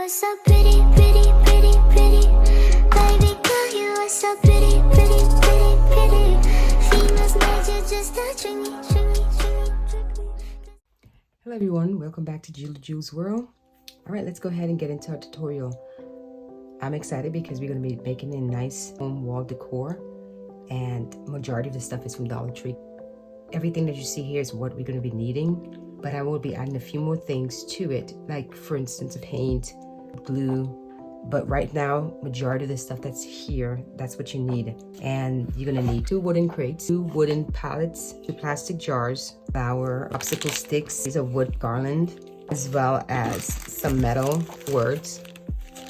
are so pretty, pretty, pretty, pretty. Baby girl, you are so pretty, pretty, pretty, pretty. Females made you just to trick me, trick me, trick me, trick me. Hello everyone, welcome back to Jules World. All right, let's go ahead and get into our tutorial. I'm excited because we're going to be making a nice home wall decor, and majority of the stuff is from Dollar Tree. Everything that you see here is what we're going to be needing, but I will be adding a few more things to it, like for instance paint, glue. But right now, majority of the stuff that's here, that's what you need. And you're gonna need 2 wooden crates, 2 wooden pallets, 2 plastic jars, flour, popsicle sticks, these are wood garland, as well as some metal words.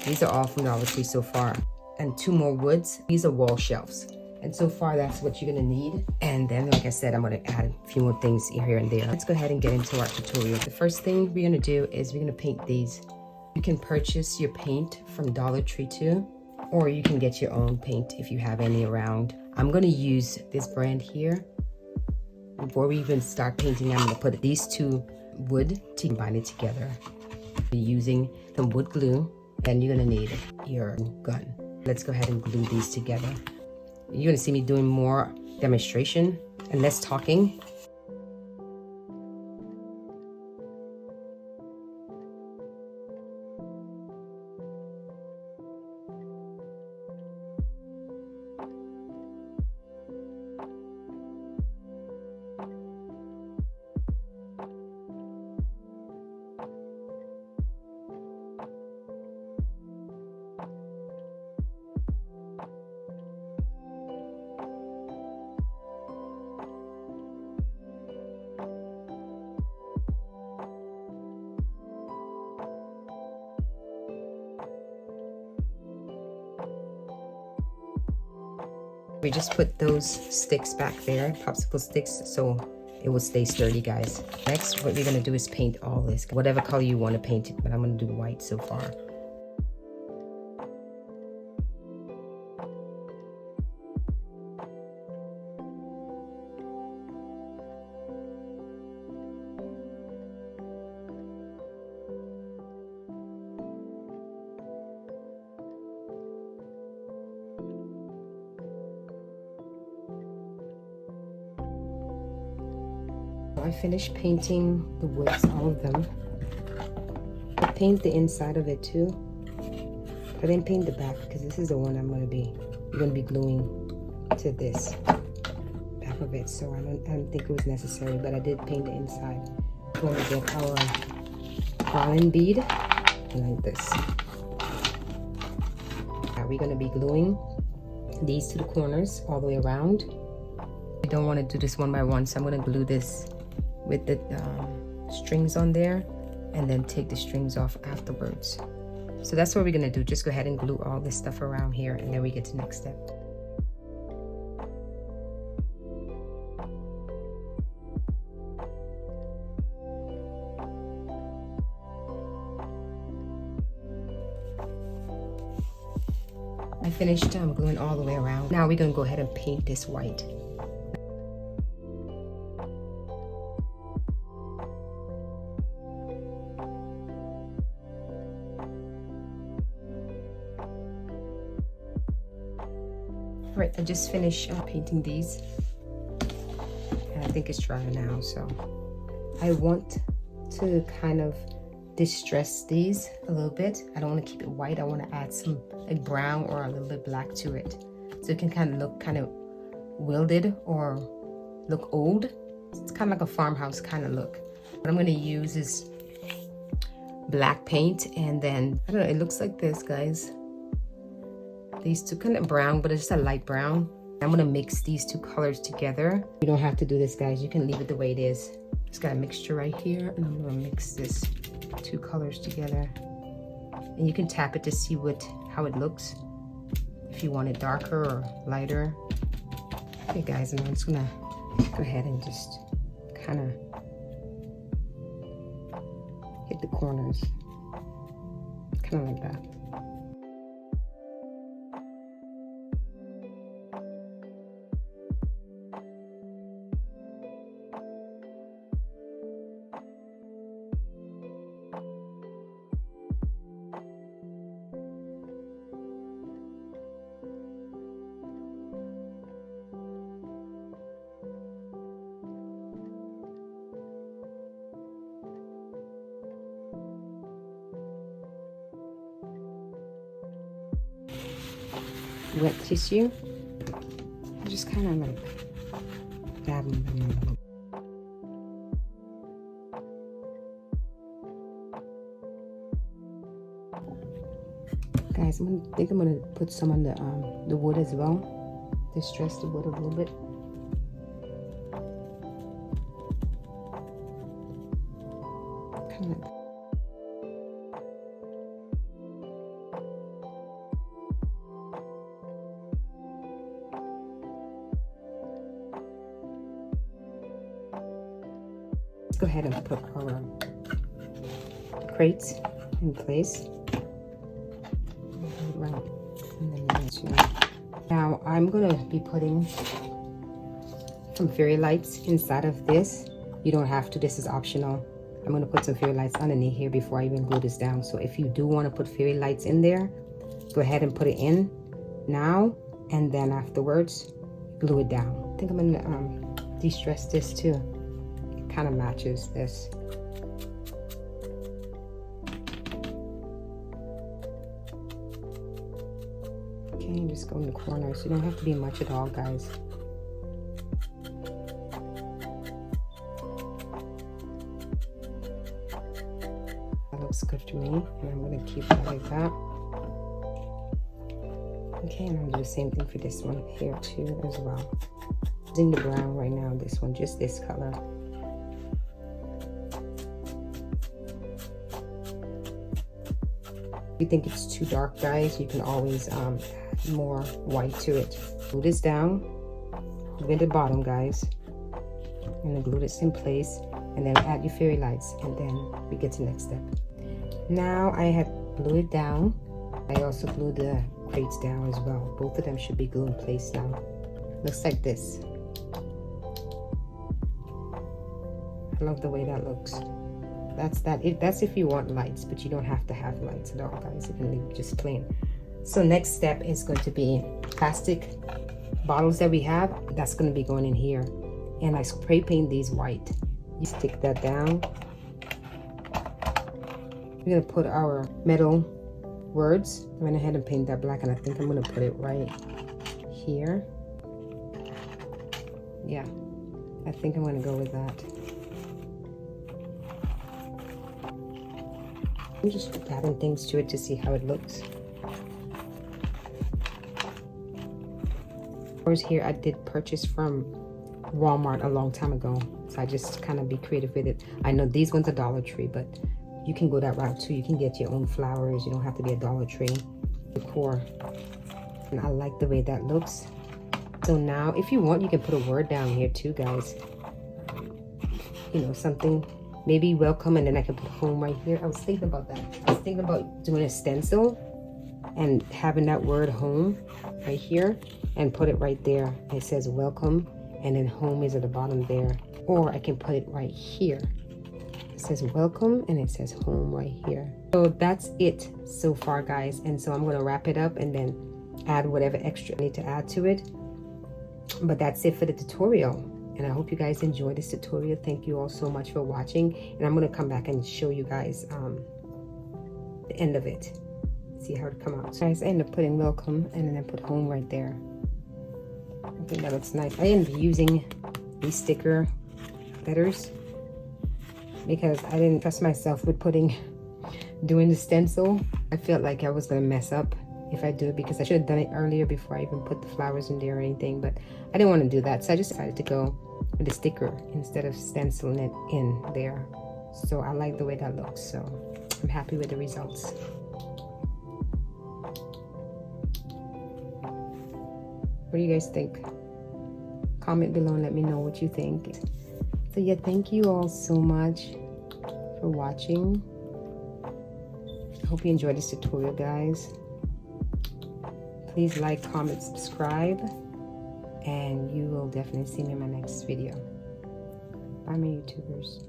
These are all from Dollar Tree so far. And 2 more woods. These are wall shelves. And so far, that's what you're gonna need. And then, like I said, I'm gonna add a few more things here and there. Let's go ahead and get into our tutorial. The first thing we're gonna do is we're gonna paint these. You can purchase your paint from Dollar Tree too, or you can get your own paint if you have any around. I'm gonna use this brand here. Before we even start painting, I'm gonna put these 2 wood to combine it together. You're using some wood glue, and you're gonna need your gun. Let's go ahead and glue these together. You're gonna see me doing more demonstration and less talking. We just put those sticks back there, popsicle sticks, so it will stay sturdy, guys. Next, what we're gonna do is paint all this, whatever color you want to paint it, but I'm gonna do white so far. I finished painting the woods, all of them. I paint the inside of it too. I didn't paint the back because this is the one I'm gonna be gluing to this back of it. So I don't think it was necessary, but I did paint the inside. We're gonna get our garland bead like this. Now we're gonna be gluing these to the corners all the way around. I don't want to do this one by one, so I'm gonna glue this with the strings on there and then take the strings off afterwards. So that's what we're gonna do. Just go ahead and glue all this stuff around here, and then we get to the next step. I finished gluing all the way around. Now we're gonna go ahead and paint this white. All right, I just finished painting these, and I think it's dry now. So I want to kind of distress these a little bit. I don't want to keep it white. I want to add some like brown or a little bit black to it, so it can kind of look kind of wilted or look old. It's kind of like a farmhouse kind of look. What I'm going to use is black paint, and then I don't know, it looks like this, guys. These 2 kind of brown, but it's just a light brown. I'm gonna mix these 2 colors together. You don't have to do this, guys. You can leave it the way it is. Just got a mixture right here, and I'm gonna mix this 2 colors together. And you can tap it to see how it looks, if you want it darker or lighter. Okay, guys, and I'm just gonna go ahead and just kind of hit the corners, kind of like that. wet tissue. I just kind of like dab them in a little. Guys, I think I'm gonna put some on the wood as well. Distress the wood a little bit. Kind of. Let's go ahead and put our crates in place. Right. Now I'm gonna be putting some fairy lights inside of this. You don't have to, this is optional. I'm gonna put some fairy lights underneath here before I even glue this down. So if you do want to put fairy lights in there, go ahead and put it in now, and then afterwards glue it down. I think I'm gonna de-stress this too. It kind of matches this. Okay, just go in the corners. You don't have to be much at all, guys. That looks good to me, and I'm gonna keep that like that. Okay, and I'll do the same thing for this one here too as well. Using the brown right now, this one, just this color. If you think it's too dark, guys, you can always add more white to it. Glue this down, glue in the bottom, guys. I'm gonna glue this in place, and then add your fairy lights, and then we get to the next step. Now I have glued it down. I also glued the crates down as well. Both of them should be glued in place now. Looks like this. I love the way that looks. That's if you want lights, but you don't have to have lights at all, guys. You can leave just plain. So next step is going to be plastic bottles that we have. That's going to be going in here, and I spray paint these white. You stick that down. We're going to put our metal words. I went ahead and paint that black, and I think I'm going to put it right here. Yeah, I think I'm going to go with that. I'm just adding things to it to see how it looks. Here I did purchase from Walmart a long time ago, so I just kind of be creative with it. I know these ones are Dollar Tree, but you can go that route too. You can get your own flowers. You don't have to be a Dollar Tree. Decor, and I like the way that looks. So now, if you want, you can put a word down here too, guys. You know, something. Maybe welcome, and then I can put home right here. I was thinking about that. I was thinking about doing a stencil and having that word home right here and put it right there. It says welcome, and then home is at the bottom there. Or I can put it right here. It says welcome, and it says home right here. So that's it so far, guys. And so I'm gonna wrap it up and then add whatever extra I need to add to it. But that's it for the tutorial. And I hope you guys enjoyed this tutorial. Thank you all so much for watching. And I'm going to come back and show you guys the end of it. See how it come out. So guys, I ended up putting welcome, and then I put home right there. I think that looks nice. I ended up using these sticker letters because I didn't trust myself with doing the stencil. I felt like I was going to mess up if I do it, because I should have done it earlier before I even put the flowers in there or anything, but I didn't want to do that, so I just decided to go with the sticker instead of stenciling it in there. So I like the way that looks, so I'm happy with the results. What do you guys think? Comment below and let me know what you think. So yeah, thank you all so much for watching. I hope you enjoyed this tutorial, guys. Please like, comment, subscribe, and you will definitely see me in my next video. Bye, my YouTubers.